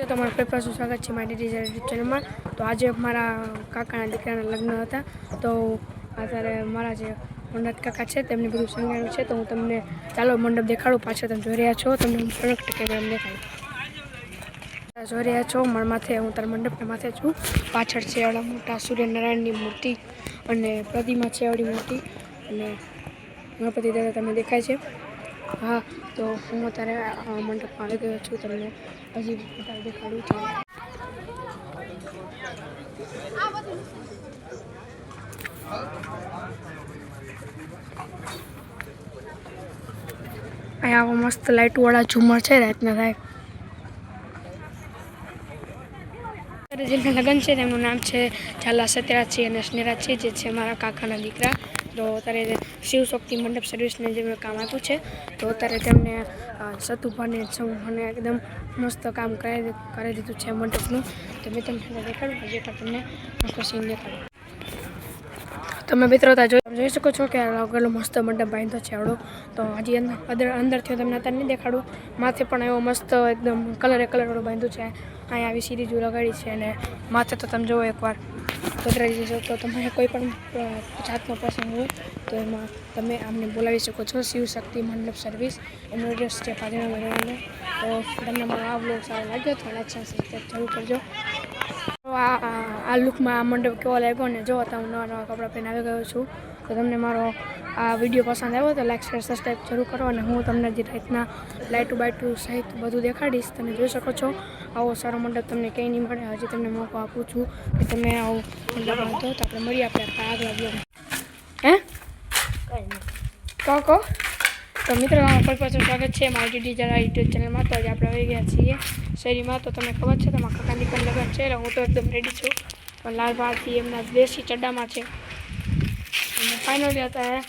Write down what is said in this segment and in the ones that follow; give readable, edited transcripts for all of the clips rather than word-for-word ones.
તમારું ફરી પાછું સ્વાગત છે મારી યુટ્યુબ ચેનલમાં। તો આજે મારા કાકાના દીકરાના લગ્ન હતા, તો અત્યારે મારા જે મંડપ કાકા છે તેમને બધું સંગાળ્યું છે। તો હું તમને ચાલો મંડપ દેખાડું। પાછળ તમે જોઈ રહ્યા છો, તમને હું પ્રોડક્ટ કેમેરામાં દેખાડું। જોઈ રહ્યા છો મારા માથે, હું તારા મંડપના માથે છું। પાછળ છે એવડા મોટા સૂર્યનારાયણની મૂર્તિ અને પ્રતિમા છે એવડી મોટી, અને ગણપતિ દાદા તમને દેખાય છે। હા, તો હું અત્યારે મંડપમાં આવી ગયો છું, તમને હજી વધારે દેખાડું ચાલો। અહીંયા મસ્ત લાઇટ વાળા ઝુમર છે, રાતના થાય। જેમના લગ્ન છે તેમનું નામ છે ઝાલા સત્યરાજસિંહ અને સ્નેહરાજસિંહ, જે છે મારા કાકાના દીકરા। તો અત્યારે શિવ શક્તિ મંડપ સર્વિસને જે મેં કામ આપ્યું છે, તો અત્યારે તેમને સતુભાને મને એકદમ મસ્ત કામ કરી દીધું છે મંડપનું। તો મેં તમને દેખાડું, હજી તમને મસ્ત સીન દેખાડું। તમે મિત્રો જોઈ શકો છો કે કેટલો મસ્ત મંડપ બાંધ્યો છે એવડો। તો હજી અંદરથી તમને અત્યારે નહીં દેખાડું। માથે પણ એવો મસ્ત એકદમ કલરવાળું બાંધ્યું છે। અહીંયા આવી સીરીઝ લગાડી છે, અને માથે તો તમે જુઓ એકવાર પધરાવી જશો। તો તમારે કોઈ પણ જાતનો પ્રસંગ હોય તો એમાં તમે આમને બોલાવી શકો છો। શિવ શક્તિ મંડપ સર્વિસ, એમનો એડ્રેસ છે પાદરામાં રહેવાનો। તો તમને મારો આ વ્લોગ સારો લાગ્યો તો લાઈક સબસ્ક્રાઈબ જરૂર કરજો। તો આ લુકમાં આ મંડપ કેવો લાગ્યો, ને જો હું નવા કપડાં પહેરીને આવી ગયો છું। તો તમને મારો આ વિડીયો પસંદ આવ્યો તો લાઈક શેર સબસ્ક્રાઈબ જરૂર કરો, અને હું તમને જે રીતના લાઇટું બાઇટું સહિત બધું દેખાડીશ। તમે જોઈ શકો છો આવો સારો મંડપ તમને કંઈ નહીં મળે। હજી તમને મોકો આપું છું કે તમે આવો મંડપ બાંધો। તો આપણે મળીએ આપણે આગળ વિડીયોમાં। કહો તો મિત્રો, ફરી પાછું સ્વાગત છે મારી યુટ્યુબ ચેનલમાં। તો આજે આપણે આવી ગયા છીએ શેરીમાં। તો તમને ખબર છે તમારા કાકા દીકરાનું લગ્ન છે, એટલે હું તો એકદમ રેડી છું। પણ લાલભાથી એમના દેશી ચડ્ડામાં છે, અને ફાઇનલી અત્યારે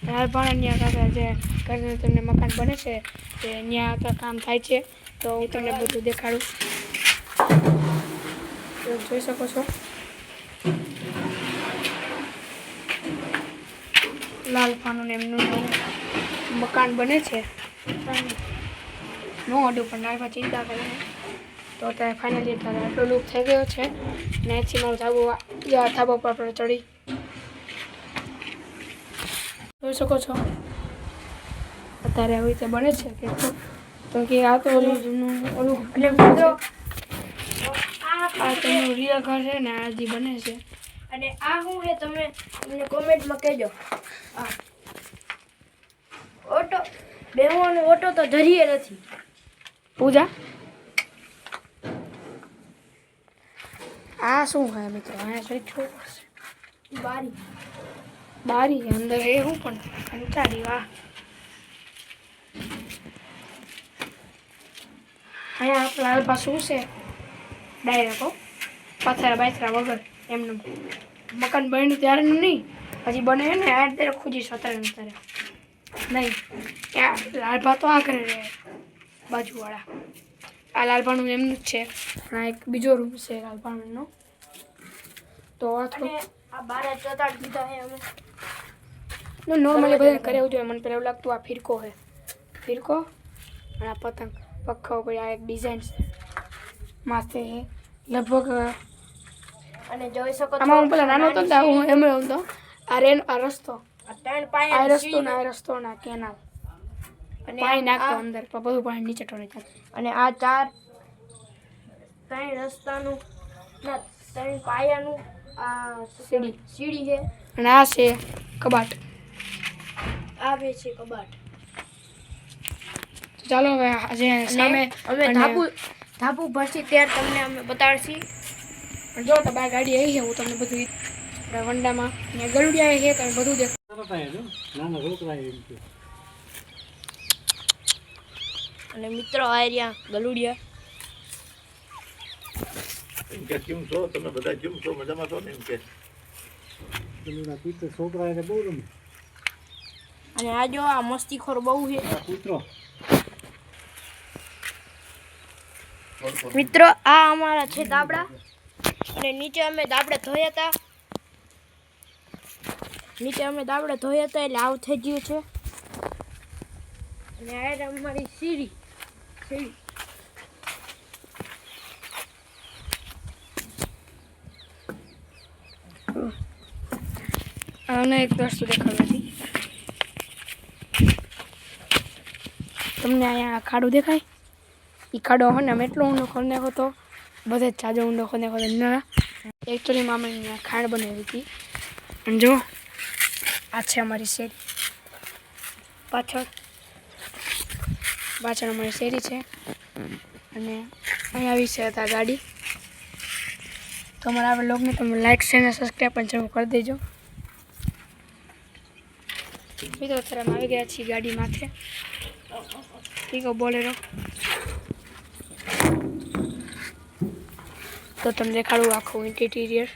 લાલભાણની આગળ જે કરીને તમને મકાન બને છે, તે ત્યાં અત્યારે કામ થાય છે। તો હું તમને બધું દેખાડું, જોઈ શકો છો લાલભાનું એમનું મકાન બને છે। નો અડું પણ લાલભા ચિંતા કરે। તો અત્યારે ફાઇનલી અત્યારે આટલો લુક થઈ ગયો છે, ને એથી મારું ધાબા પર આપણે ચડી જોઈ શકો છો અત્યારે આવી રીતે બને છે કે તો કે આ તો ઓલું આ તમારું રિયલ ઘર છે ને, આ જે બને છે। અને આ શું છે તમે મને કોમેન્ટમાં કહેજો। આ ઓટો બેહવાનો ઓટો તો જરીએ નથી પૂજા। આ શું હોય મિત્રો? અહીંયા કઈ બારી અંદર એ હું પણ વિચારી। વાહ, અહીંયા આપણા લાલભા શું છે ડાયરેક્ટ પથરા બાથરા વગર એમનું મકાન બન્યું ત્યારેનું નહીં, હજી બને ને અત્યારે ખુજી અત્યારે નહીં। ત્યાં લાલભા તો આ કરે બાજુવાળા, આ લાલભાનું એમનું જ છે। આ એક બીજો રૂમ છે લાલભાનો। તો આ થોડું આ બારે ચોટાડી દીધા છે અમે। નોર્મલી બધાને કરે એવું જોઈએ। મને પહેલાં એવું લાગતું આ ફિરકો છે, ફિરકો અને આ પતંગ પખ્ખો કોઈ આ એક ડિઝાઇન માથે લગભગ। અને જોઈ શકો છો આમાં હું પેલા નાનો હતો ને હું એમ હતો આ રસ્તો, ત્રણ આ પાયા રસ્તો ના કેનાલ, અને પાણી નાખતો અંદર પણ બધું પાણી નીચે ઢોળી જતું। અને આ ત્રણ રસ્તાનું ના ત્રણ પાયાનું આ સીડી છે, અને આ છે કબાટ। આ બે છે કબાટ। ચાલો હવે આજે સામે અમે ધાબુ ભરશી ત્યારે તમને અમે બતાડશી। જો તો બાર ગાડી આવી છે, હું તમને બધું વંડામાં અહીંયા ગલુડિયા આવે છે, તમે બધું દેખો। અને મિત્રો આ રહ્યા ગલુડિયા। કેમ છો તમે બધા? કેમ છો? મજામાં છો ને? એમ કે છોકરા એને બહુ રમે। અને આ જો આ મસ્તીખોર બહુ છે મિત્રો। આ અમારા છે દાબડા, અને નીચે અમે દાબડા ધોયા હતા એટલે આવું થઈ ગયું છે। અને આ અમારી સીડી અને એક વસ્તુ દેખાડવાથી તમને અહીંયા ખાડો દેખાય એ ખાડો હોય ને અમે એટલો ઊંડો ખોલી નાખો તો બધે જ જાજો ઊંડો ખોલી નાખો ના એકચ્યુઅલીમાં અમે અહીંયા ખાણ બનાવી હતી અને જો આ છે અમારી શેરી પાછળ અમારી શેરી છે અને અહીંયા આવી છે હતા ગાડી તો અમારા આ વ્લોગને તમે લાઈક શેર અને સબસ્ક્રાઈબ પણ જરૂર કરી દેજો મિત્રો અત્યારે અમે આવી ગયા છીએ ગાડી માથે ઠીક બોલેરો તો તમને દેખાડું આખું ઇન્ટિરિયર